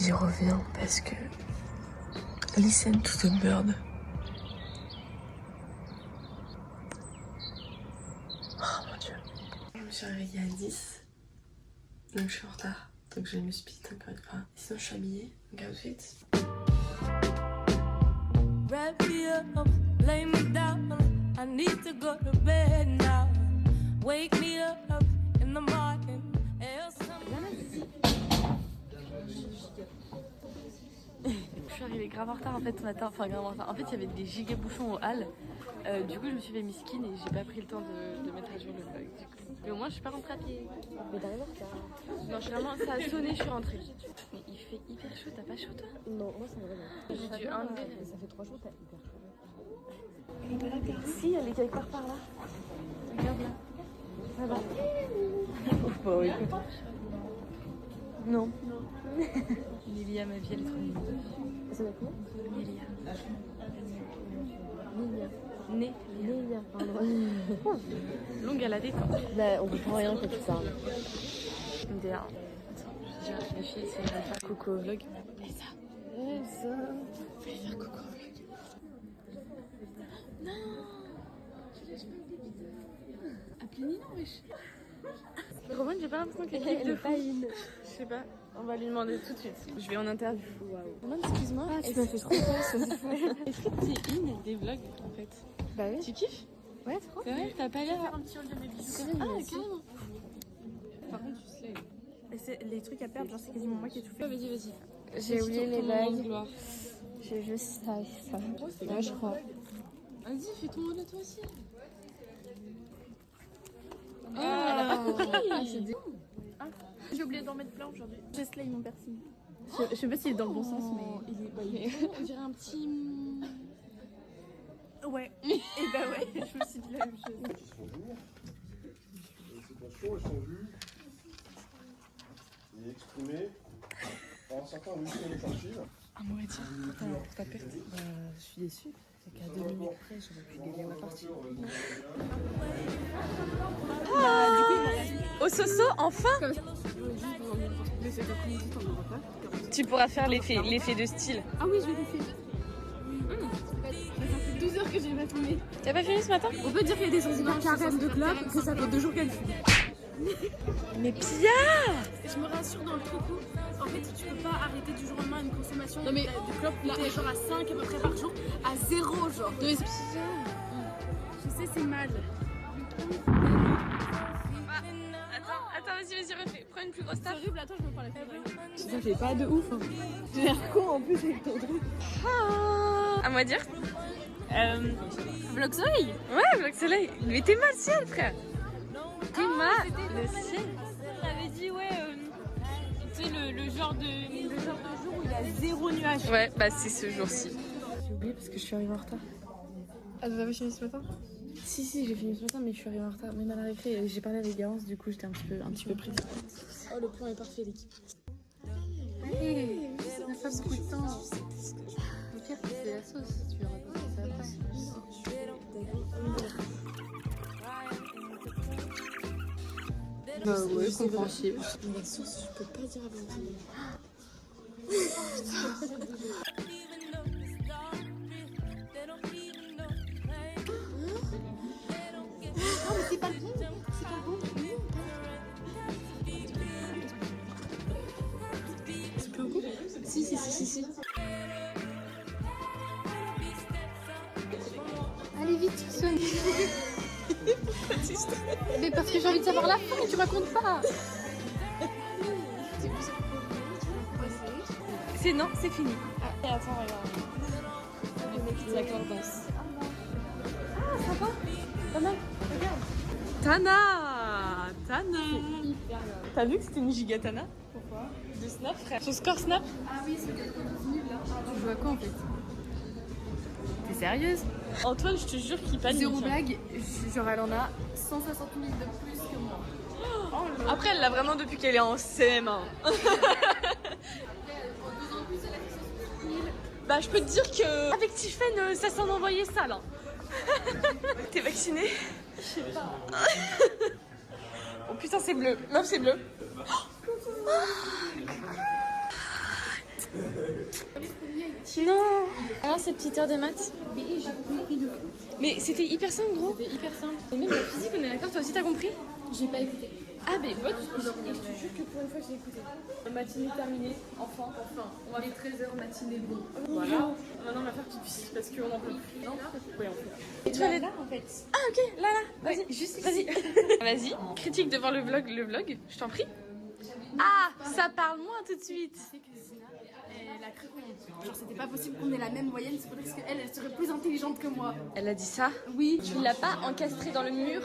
J'y reviens parce que listen to the bird. Oh mon dieu. Je me suis réveillée à 10. Donc je suis en retard. Donc je me speed encore une fois. Sinon je suis habillée. Donc outfit. Wrap me up, lay me down. I need to go to bed now. Wake me up in the morning. Je suis arrivée grave en retard en fait ce matin, enfin grave en retard. En fait il y avait des giga bouchons au hall. Du coup je me suis fait miskin et j'ai pas pris le temps de mettre à jour le vlog. Mais au moins je suis pas rentrée à pied. Mais t'arrives en retard. Non, je suis vraiment, ça a sonné, je suis rentrée. Mais il fait hyper chaud, t'as pas chaud toi? Non, moi ça va bien. J'ai dû enlever. Ça fait 3 jours t'as hyper chaud. Elle est pas là, Pierre. Si, elle est quelque part par là. Regarde là. Là-bas. Bon, écoute. Non. Nélia, ma vie, elle est trop mignonne. Ça va quoi? Nélia. Nélia, pardon. Longue à la détente. Bah, on comprend rien quand tu parles. Nélia. Attends, je dirais les filles, c'est même pas coucou au vlog. Et ça. Fais faire coucau au vlog. Non. Tu lâches pas des vidéos. Appelez Nina, wesh. Roman, j'ai pas l'impression qu'elle kiffe de fou. Je sais pas, on va lui demander tout de suite. Je vais en interview. Roman, excuse-moi. Ah, tu m'as fait trop peur. Est-ce que t'es in des vlogs en fait? Bah oui. Tu kiffes? Ouais, trop. C'est vrai, t'as pas l'air. un petit haul de mes bisous. Ah, carrément. Par contre, tu sais. Et c'est les trucs à perdre, genre c'est quasiment moi qui ai tout fait. Vas-y, vas-y. J'ai oublié mes bagues. Gloire. J'ai juste ça. Ouais, je crois. Vas-y, fais ton rôle à toi aussi. J'ai oublié d'en mettre plein aujourd'hui. J'ai slay mon piercing. Je sais pas s'il est dans le bon sens, mais il est. On dirait un petit. Ouais. Et bah ouais, je me suis dit la même chose. Ces tensions, elles sont vues et exprimées par un certain Lucien des archives. Un mot à dire pour ta perte. Je suis déçue. C'est qu'à 2 minutes près, j'aurais pu gagner ma partie. Au Soso, enfin. Tu pourras faire l'effet de style. Ah oui, je vais le faire. Ça fait 12 heures que j'ai pas filmé. T'as pas fini ce matin? On peut dire qu'il y a des sentiments carèmes de club, que ça fait 2 jours qu'elle fume. Mais Pia! Je me rassure dans le tricot. En fait, tu peux pas arrêter du jour au lendemain une consommation de clope là, genre à 5 à peu près par jour, à 0 genre. Mais Je sais, c'est mal. Attends, vas-y, refais. Prends une plus grosse C'est tape. horrible, attends, je me prends la fièvre. Ça fait pas de ouf. Hein. J'ai l'air con en plus avec ton truc. À moi dire? Vlog soleil. Ouais, Vlog Soleil. Mais t'es mal ciel, frère. T'es mal le ciel. T'avais dit, ouais, tu sais, le genre de jour où il y a 0 nuage. Ouais, bah c'est ce jour-ci. J'ai oublié parce que je suis arrivée en retard. Ah, vous avez fini ce matin? Si, j'ai fini ce matin, mais je suis arrivée en retard. Même à la récré, j'ai parlé avec Garance, du coup j'étais un petit peu prise. Oh, le plan est parfait, l'équipe. Hey, ça n'a pas beaucoup de temps. Le pire, c'est la sauce. Tu verras pas ça après. Bah ouais, compréhensible. La sauce, je peux pas dire à Blandine. Si. Allez vite, Sonia. Mais parce que j'ai envie de savoir la fin, tu racontes pas. C'est non, c'est fini. Ah, et attends, regarde. Les petites accordances. Ah, sympa. Pas mal. Regarde. Tana. T'as vu que c'était une gigatana? Pourquoi? De Snap, frère. Son score Snap? Ah oui, c'est 92 000 là. Tu joues à quoi en fait? T'es sérieuse? Antoine, je te jure qu'il panique. Zéro blague, genre elle en a 160 000 de plus que moi. Après, elle l'a vraiment depuis qu'elle est en CM1. Bah, je peux te dire que avec Tiffen, ça s'en envoyait sale. Hein. T'es vaccinée? Je sais pas. Oh putain, c'est bleu. Meuf, c'est bleu. Non. Alors cette petite heure de maths. Mais c'était hyper simple gros. C'était hyper simple. Et même la physique, on est d'accord, toi aussi t'as compris? J'ai pas écouté. Ah mais what? Je te jure que pour une fois j'ai écouté. Matinée terminée, enfin, on va les 13h matinée bon. Voilà. Maintenant on va faire petite physique parce qu'on en peut plus. Non, oui, on peut. Et tu vas aller là en fait. Ah ok, là. Vas-y, juste vas-y. Vas-y, critique devant le vlog, je t'en prie. Ah, ça parle moins tout de suite. Tu sais que Zina, elle a cru qu'on... Genre c'était pas possible qu'on ait la même moyenne, c'est parce qu'elle, elle serait plus intelligente que moi. Elle a dit ça? Oui. Tu l'as pas encastré dans le mur?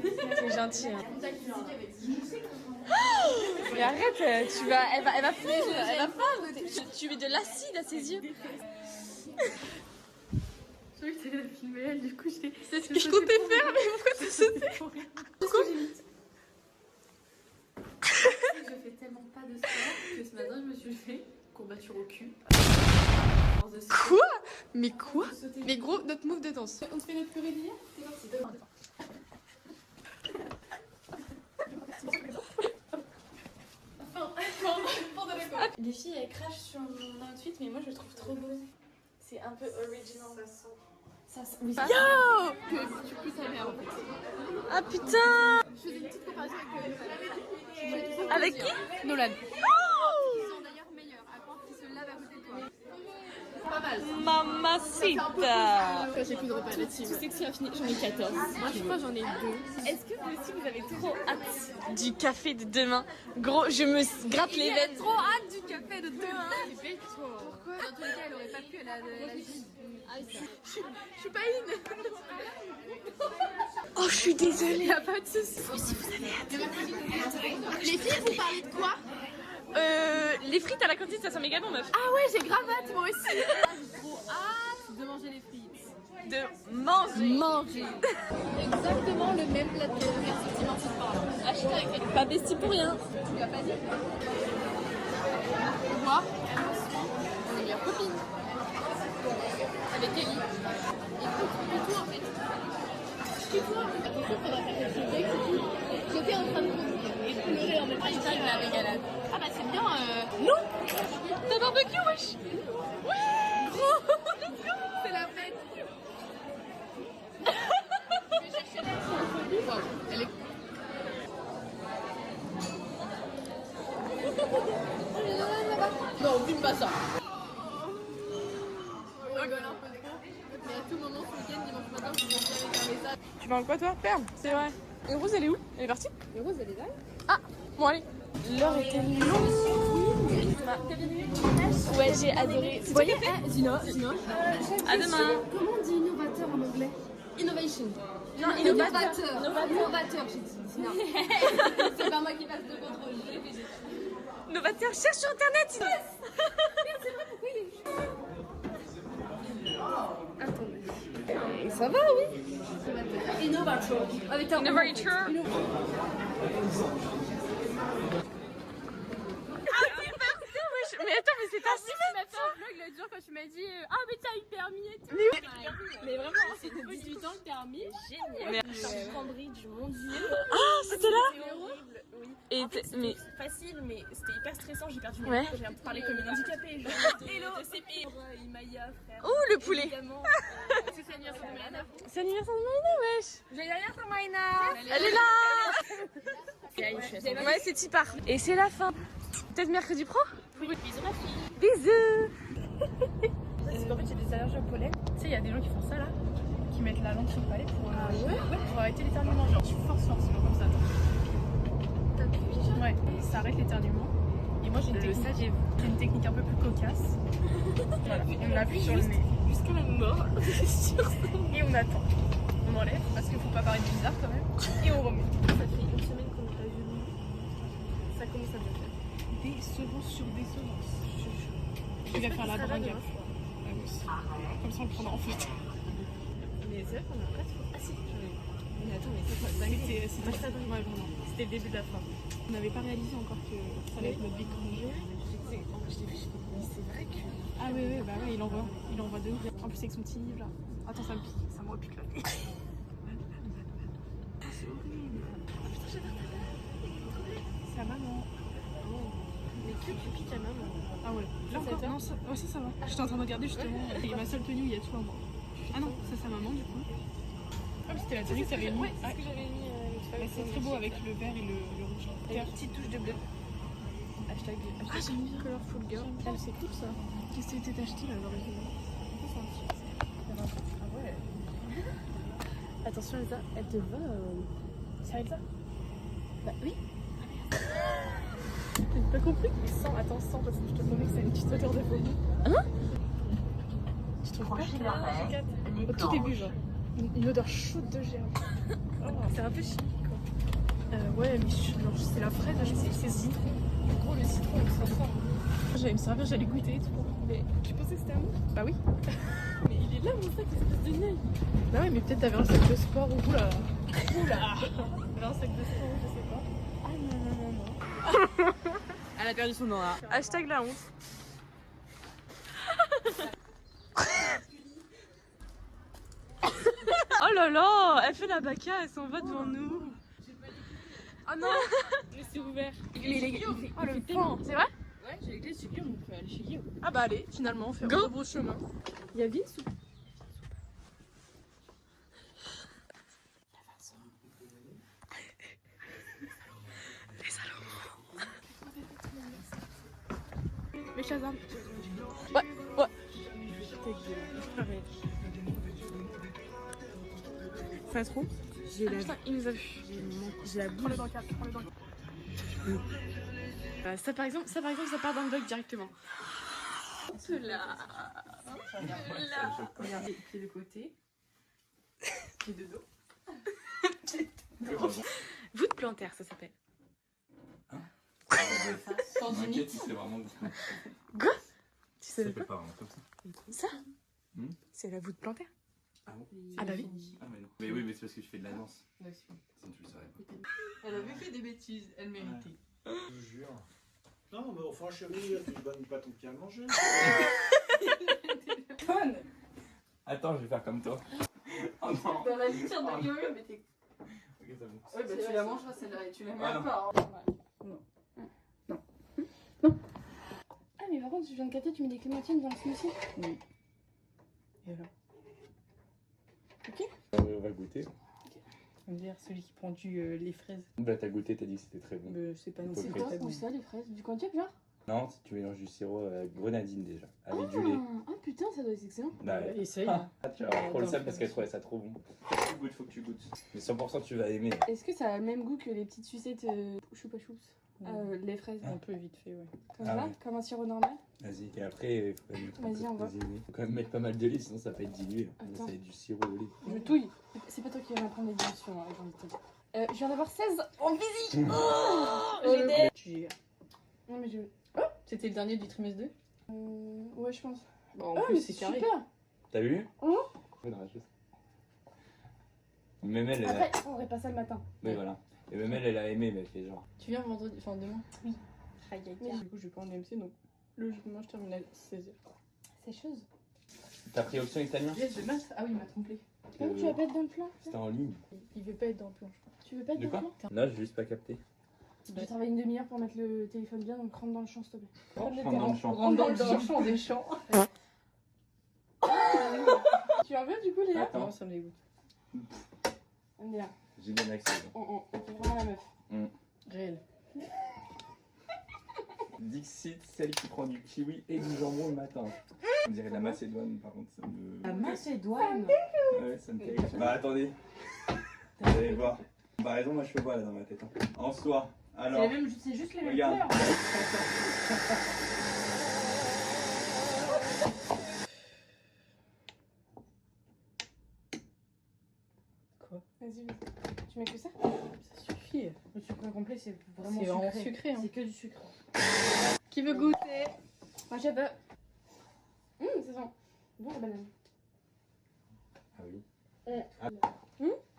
C'est gentil. Hein. Mais arrête, elle va fondre, elle va fondre. Tu mets de l'acide à ses yeux. Je croyais que t'allais la filmer elle, du coup j'ai... C'est ce que je comptais faire, mais pourquoi t'as sauté? Pourquoi je fais tellement pas de sport que ce matin je me suis fait courbature au cul. Quoi? Mais quoi? Mais gros, notre move de danse. On te fait notre purée d'hier? Les filles elles crachent sur mon outfit, mais moi je le trouve trop beau. C'est un peu original. Ça sent. Oui, yo! Que tu peux ta mère en fait. Ah putain! Je faisais une petite comparaison Avec qui? Nolan. Oh! Ils sont d'ailleurs meilleurs, à croire qu'ils se lavent à côté de toi. Pas mal. Mamacita! Quand j'ai plus de repas là-dessus. Tu sais que c'est infini, j'en ai 14. Moi je crois que j'en ai 2. Est-ce que vous aussi vous avez trop hâte du café de demain? Gros, je me gratte les veines. Trop hâte du café de demain. Pourquoi? Dans tous les cas, elle aurait pas pu, elle a la vie. Je suis pas une. Oh, je suis désolée. Y a pas de soucis. Les filles, vous parlez de quoi? Les frites à la cantine, ça sent méga bon, meuf. Ah ouais, j'ai grave hâte, moi aussi. J'ai trop hâte de manger les frites. De manger. Exactement le même plat de effectivement, tu parles. Hashtag pas bestie pour rien. Tu l'as pas dit? Moi, on est meilleures copines. Avec Ellie. Écoute, tout en fait. Tais-toi. Attention, faudra faire quelque chose avec, c'est tout. J'étais en train de conduire et de pleurer en même temps. J'arrive à la régalade. Ah bah c'est bien. Non. T'as barbecue, wesh. Ouais. C'est la fête. Je vais chercher la wow, elle est... Non, filme pas ça. On rigole un peu trop. Mais à tout moment ce week-end, dimanche matin, je vais avec un message. Tu parles quoi, toi? Perle, c'est vrai. Et Rose, elle est où? Elle est partie? Et Rose, elle est là. Ah, bon, allez. L'heure était longue. Ouais, j'ai adoré. Vous voyez, Zina, à demain. comment on dit innovateur en anglais? Innovation. Non, Innovateur, j'ai dit. Zina. C'est pas moi qui passe le contrôle. Novateur, cherche sur internet. Ça va, oui. Innovateur. Avec un Innovator. Mais attends, mais c'est pas si Tu m'as fait un vlog l'autre jour quand tu m'as dit ah mais t'as eu le permis et tout. Mais vraiment, c'était 18 ans le permis. Mais- Cambridge, mon dieu. Ah, c'était là? Horrible. Oui. Et mais Facile, mais c'était hyper stressant. J'ai perdu mon Ouais. J'ai parlé comme une handicapée. Hello. Imaya, frère. oh, le poulet. Évidemment. C'est l'anniversaire de Maïna. C'est l'anniversaire de Maïna, wesh. Joyeux anniversaire Maïna. Elle est là. Ouais, c'est Tipar. Et c'est la fin. Peut-être mercredi pro? Bisous ma fille. Bisous. Parce qu'en fait j'ai des allergies au pollen. Tu sais, il y a des gens qui font ça là, qui mettent la langue sur le palais pour, pour arrêter l'éternuement. Genre tu forces forcément comme ça. Ouais, ça arrête l'éternuement. Et moi j'ai une technique un peu plus cocasse. Voilà, on appuie sur le nez jusqu'à la mort. Et on attend. On enlève parce qu'il faut pas paraître bizarre quand même. Et on remet. Ça fait une semaine qu'on n'a pas vu. Ça commence à bien faire. Décevance sur décevance. Tu vas faire la drague. Comme ça on le prendra en photo. Mais c'est vrai qu'on a presque. Ah si, j'en ai. Mais attends, mais c'était pas très dingue. Ouais, vraiment. C'était le début de la fin. On n'avait pas réalisé encore que ça allait être notre big congé. Mais c'est vrai que. Ah oui, bah ouais, il envoie de ouf. En plus, avec son petit livre là. Attends, ça me pique, ça me repique là. C'est horrible. Ah putain, j'adore ta mère. C'est sa maman. Mais que tu piques à maman. Ah ouais. Là encore, non, ça va. J'étais en train de regarder justement. Et ma seule tenue où il y a tout en moi. Ah non, ça c'est maman du coup. Ah mais c'était la tenue que t'avais mis. Ouais, c'est ce que j'avais mis. C'est très beau avec le vert et le rouge. Et une petite touche de bleu. Hashtag j'aime bien. Colorful girl. Elle c'est cool ça. Qu'est-ce que t'as acheté là alors? Ah ouais. Attention Elsa, elle te va. C'est Elsa? Bah oui. J'ai pas compris. Sans, attends, sans parce que je te promets que c'est une petite odeur de vomi. Hein? Tu trouves pas? Regarde, au tout début genre. Une odeur chaude de germe. Oh, c'est un peu chimique quoi. Ouais mais genre c'est la fraise, je sais que c'est citron. En gros le citron il sent fort. J'allais me servir, j'allais goûter et tout. Mais tu pensais que c'était à moi? Bah oui. Mais il est là mon sac, espèce de niaille. Bah ouais mais peut-être t'avais un sac de sport ou oula. Oula. T'avais un sac de sport, je sais pas. Ah non. Elle a perdu son aura. Hashtag la honte. Oh là là, elle fait la baka, elle s'en va devant nous. Oh non. Mais c'est ouvert. Oh le vent. C'est vrai? Ouais, j'ai les clés sur Guillaume, on peut aller chez Guillaume. Ah bah allez, finalement on fait un gros chemin. Il y a Vince ou... Mais Shazam. Ouais. Ça se trouve? J'ai la Putain, il nous a vus. j'ai la Prends-le dans le cadre, prends-le dans le cadre. Ça par exemple, ça part dans le vlog directement. Cela. Regardez, pied de côté. Pied de dos. Voûte plantaire, ça s'appelle. T'inquiète, c'est vraiment Tu ça savais s'appelle pas? pas vraiment comme ça. Ça Hmm. C'est la voûte plantaire. Ah bon? Ah bah oui. Ah mais non. Mais oui, mais c'est parce que je fais de la danse. Sinon tu le saurais pas. Elle avait fait des bêtises, elle méritait. Je vous jure. Non, mais enfin chérie, tu ne donnes pas ton pied à manger. Attends, je vais faire comme toi. Oh non. Dans la litière de Guillaume, mais t'es. Ok, c'est bon. Ouais, bah tu la mangeras celle-là et tu la mets Ah, à non. part. Ah, mais par contre, je viens de capter, tu mets des clémentines dans le smoothie? Oui. Et alors? On va goûter. On va dire celui qui prend les fraises. Bah t'as goûté, t'as dit que c'était très bon. C'est pas non C'est plus quoi, très bon. Où ça, les fraises? Du ketchup, genre? Non, si tu mélanges du sirop grenadine déjà, avec du lait. Ah putain, ça doit être excellent. Bah ouais. Essaye. Ah, tu vas avoir trop le Attends, seum parce qu'elle trouvait ça trop bon. Faut que tu goûtes. Mais 100% tu vas aimer. Est-ce que ça a le même goût que les petites sucettes choupa choups? Les fraises. Un peu vite fait, ouais. Comme Ah ça? ouais. Comme un sirop normal? Vas-y, et après, il faut quand même mettre un Vas-y, peu on va. de lait. Faut quand même mettre pas mal de lait, sinon ça va être dilué. Là, Attends. ça va être du sirop au lait. Je touille. C'est pas toi qui vas m'apprendre les dilutions, hein, j'ai envie de te dire. Je viens d'avoir 16 en physique. Tu... Non mais je... C'était le dernier du trimestre 2. Ouais, je pense. Bon, en Ah, plus, mais c'est c'est carré. super. T'as vu? Oh. Ouais, dans la chose. Même elle, Après, on aurait pas ça le matin. Mais voilà. Et même elle a aimé, mais elle fait genre. Tu viens vendredi, enfin demain? Oui. Aïe aïe aïe. Du coup, je vais pas en MC, donc logiquement, je termine à 16h. C'est chose. T'as pris option italien? Pièce de maths? Ah oui, il m'a trompé. Tu vas pas être dans le plan? C'était en ligne. Il veut pas être dans le plan, je crois. Tu veux pas être De dans le quoi? plan? Là, j'ai juste pas capté. J'ai travaillé une demi-heure pour mettre le téléphone bien, donc rentre dans le champ s'il te plaît. Rentre dans le champ. Rentre dans le champ des champs. Tu vas bien du coup Léa? Attends. Non, ça me dégoûte. On est là. J'ai bien accès. On fait vraiment la meuf. Réel. Dixit, celle qui prend du kiwi et du jambon le matin. On dirait de la Macédoine, par contre, ça me. La Macédoine. Ouais, ça me terrifie. Bah attendez. Vous allez voir. Bah raison, moi je fais pas là dans ma tête. Hein. En soi, alors. C'est juste les mêmes Regarde. couleurs. Quoi? Vas-y, vite. Tu mets que ça? Ça suffit. Le sucre complet, c'est vraiment C'est vraiment sucré. sucré, hein. C'est que du sucre. Qui veut goûter? Moi, je veux. Ça sent bon la banane. Ah oui.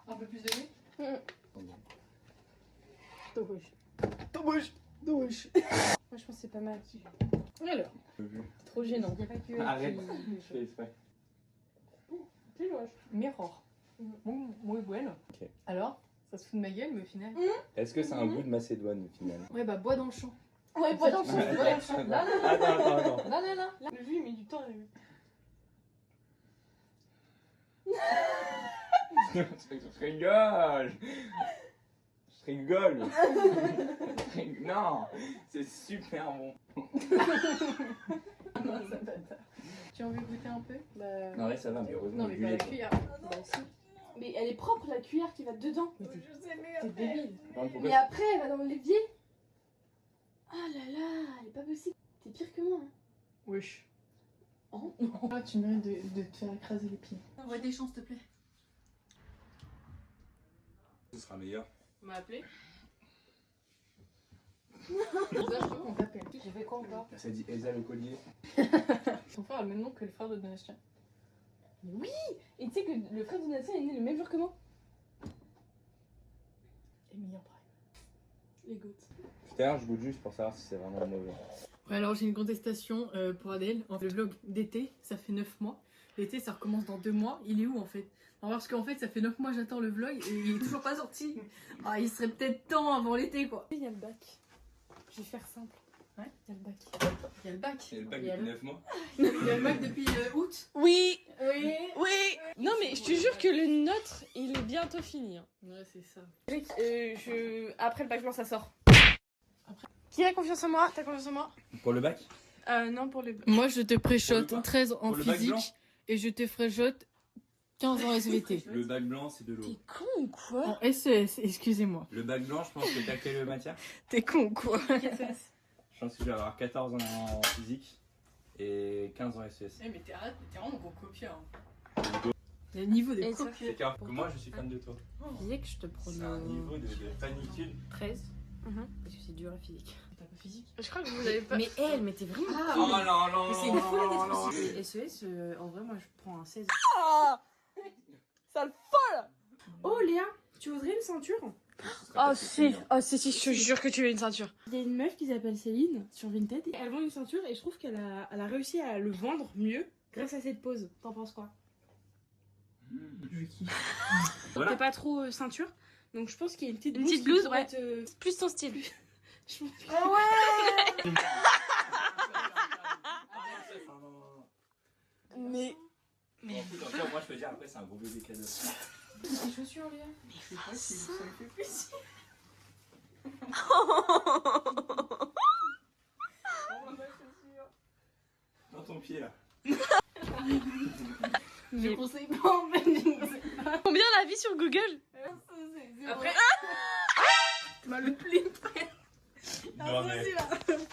Un peu plus de lait? Dommage. Moi, je pense que c'est pas mal. Alors, trop gênant. Il y a pas que. Arrête, je fais exprès. C'est moche. Mirror. Muy bueno. Ok. Alors, ça se fout de ma gueule, mais au final. Est-ce que c'est un goût de Macédoine au final? Ouais, bah, bois dans le champ. Ouais, pas dans le champ, pas dans le champ. Là, là, Attends. là, là, là. Mais lui, il met du temps. Je rigole. Non, c'est super bon. Tu as envie de goûter un peu? Bah... Non, ouais, ça va, mais heureusement, Non, mais du pas lait, la quoi. cuillère. Bah si. Mais elle est propre, la cuillère qui va dedans. Je sais, mais T'es débile. Par contre, pourquoi Mais après, elle va dans l'évier. Ah là là, elle est pas possible. T'es pire que moi. Hein. Wesh. Oh. Ah, tu mérites de te faire écraser les pieds. Envoie des chances, s'il te plaît. ce sera meilleur? On m'a appelé. Je crois qu'on t'appelle. J'ai fait quoi encore? Ça dit Elsa le collier. Son frère a le même nom que le frère de Donatien. Oui. Et tu sais que le frère de Donatien est né le même jour que moi. Emilien Prime. Les gouttes. Tout à l'heure, je goûte juste pour savoir si c'est vraiment mauvais. Ouais, alors j'ai une contestation pour Adèle. En fait, le vlog d'été, ça fait 9 mois. L'été, ça recommence dans 2 mois. Il est où en fait? Alors, parce qu'en fait, ça fait 9 mois j'attends le vlog et il est toujours pas sorti. Ah, il serait peut-être temps avant l'été quoi. Il y a le bac. Je vais faire simple. Ouais. Il y a le bac. Il y a le bac. Et le bac Il y a depuis le- 9 mois. Il y a le bac depuis août. Oui. Oui. Oui. Non mais je te jure que le nôtre, il est bientôt fini. Hein. Ouais, c'est ça. Après le bac blanc, ça sort. Qui a confiance en moi? T'as confiance en moi? Pour le bac? Non, pour le... Moi, je te Pour préchote le- 13 en pour le bac blanc physique et je te préchote 15 en SVT. Le bac blanc, c'est de l'eau. T'es con ou quoi? En SES, excusez-moi. Le bac blanc, je pense que t'as quelle matière? T'es con ou quoi? Je pense que je vais avoir 14 en physique et 15 en SES. Eh, mais t'es vraiment gros copieur. Le niveau des Et toi? copieurs. C'est car que moi, je suis fan de toi. Je disais que je te C'est prenais un niveau de panicule. 13. Mhm. Parce que c'est dur la physique. T'as pas physique? Je crois que vous avez pas... Mais elle, mais t'es vraiment Oh cool. non, non, Mais c'est une folie non, non. d'être aussi. Les SES, en vrai, moi je prends un 16. Ah, sale folle. Oh Léa, tu voudrais une ceinture? Oh si, je te jure que tu veux une ceinture. Il y a une meuf qui s'appelle Céline sur Vinted. Elle vend une ceinture et je trouve qu'elle a réussi à le vendre mieux grâce à cette pose. T'en penses quoi? Je kiffe. Voilà. T'es pas trop ceinture, donc je pense qu'il y a une petite petite blouse, blouse, ouais. plus ton style. Je pense que- Ah ouais. Mais Bon, écoute, en tout cas, moi je peux dire après c'est un gros bébé cadeau. Tes chaussures, Léa? Mais je sais pas si ça me fait plaisir. Dans ton pied là. Je conseille pas en fait. combien la vie sur Google? Après, Mal pli. Non mais.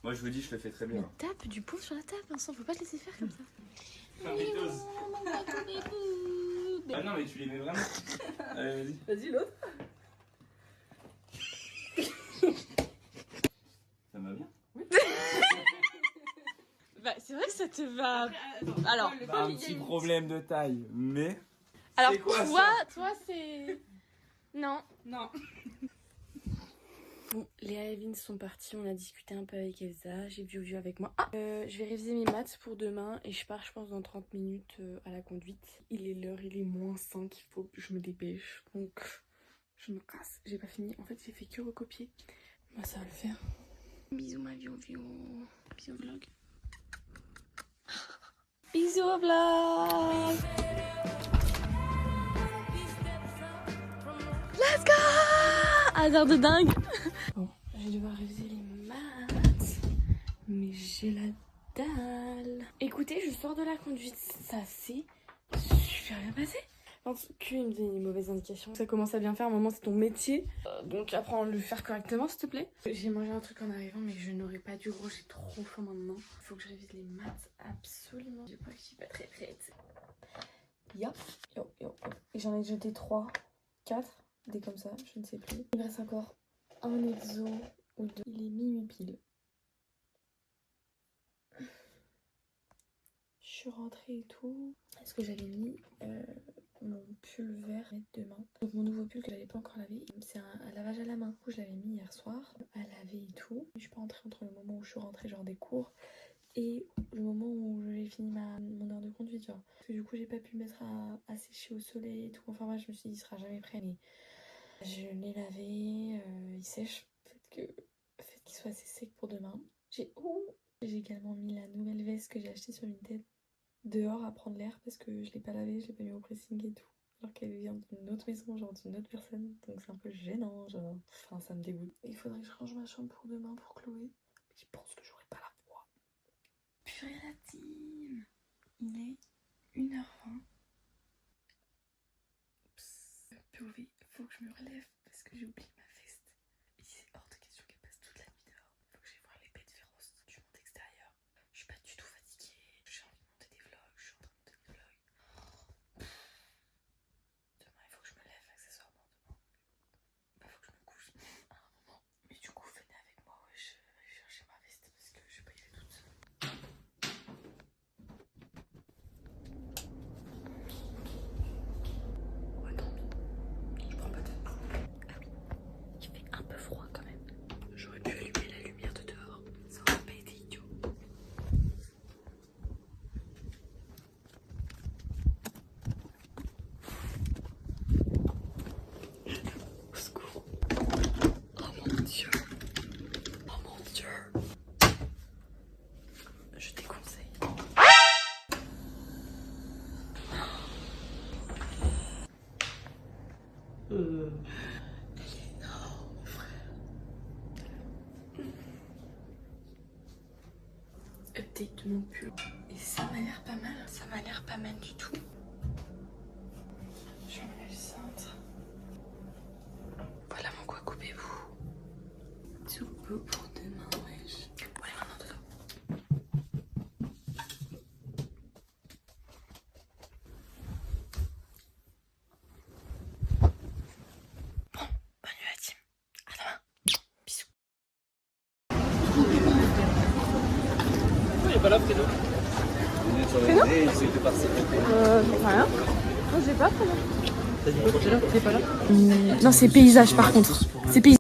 Moi je vous dis, je le fais très bien. Tape du poing sur la table, Vincent, faut pas te laisser faire comme ça. Ah non mais tu les mets vraiment. Allez vas-y. vas-y l'autre. Ça va bien. Bah, c'est vrai que ça te va. Alors, Bah, un petit problème de taille, mais. alors C'est quoi toi c'est. Non. Non. Bon, Léa et Evelyne sont partis, on a discuté un peu avec Elsa, j'ai vu avec moi. Ah, je vais réviser mes maths pour demain et je pars je pense dans 30 minutes à la conduite. Il est l'heure, il est -5, il faut que je me dépêche. Donc je me casse, j'ai pas fini. En fait j'ai fait que recopier. Moi ça va le faire. Bisous ma vie, bisous vlog. Bisous au vlog. Let's go! Hasard de dingue. Bon, je vais devoir réviser les maths, mais j'ai la dalle. Écoutez, je sors de la conduite, ça s'est super bien passé. Je pense qu'il me donne une mauvaise indication. Ça commence à bien faire, à un moment c'est ton métier, donc apprends à le faire correctement s'il te plaît. J'ai mangé un truc en arrivant, mais je n'aurais pas dû, gros, j'ai trop faim maintenant. Il faut que je révise les maths absolument. Je crois que je suis pas très prête. Yo. Et j'en ai jeté 3, 4. Des comme ça, je ne sais plus. Il me reste encore un exo ou deux. Il est minuit pile. Je suis rentrée et tout. Est-ce que j'avais mis mon pull vert demain? Donc mon nouveau pull que j'avais pas encore lavé. C'est un lavage à la main. Du coup je l'avais mis hier soir à laver et tout. Je suis pas rentrée entre le moment où je suis rentrée genre des cours et le moment où j'ai fini mon heure de conduite genre. Parce que du coup j'ai pas pu le mettre à sécher au soleil et tout. Enfin moi je me suis dit il sera jamais prêt mais je l'ai lavé, il sèche. Faites qu'il soit assez sec pour demain. J'ai également mis la nouvelle veste que j'ai achetée sur Vinted dehors à prendre l'air parce que je l'ai pas lavée, je l'ai pas mis au pressing et tout. Alors qu'elle vient d'une autre maison, genre d'une autre personne. Donc c'est un peu gênant, genre. Enfin, ça me dégoûte. Il faudrait que je range ma chambre pour demain pour Chloé. Je pense que j'aurai pas la voix. Purée la team. Il est 1h20. Purée, faut que je me relève parce que j'ai oublié ma veste. Et c'est hors de question qu'elle passe toute la nuit dehors. Faut que j'aille voir les bêtes féroces du monde extérieur. Je suis pas du tout fatiguée. J'ai envie de monter des vlogs. Je suis en train de monter des vlogs. Demain, il faut que je me lève accessoirement. Demain, bah, faut que je me couche à un moment. Mais du coup, venez avec moi. Ouais, je vais chercher ma veste parce que je vais pas y aller toute seule. Ouais, tant pis. Je prends pas de tête. Ah oui, il fait un peu froid quand même. J'aurais pu allumer la lumière de dehors. Ça aurait pas été idiot. Au secours. Oh mon Dieu. Oh mon Dieu. Je déconseille. Update de mon pull. Et ça m'a l'air pas mal. Ça m'a l'air pas mal du tout. Je mets le cintre. Voilà mon quoi, coupez-vous. Tout beau pour demain, wesh. Bon, allez, maintenant dedans. Bon, bonne nuit la team. À demain. Bisous. Il est pas là, Fredo. Fredo c'était parti. Rien. Non, j'ai pas. T'as dit quoi, t'es là? Non, c'est paysage par contre. C'est paysage.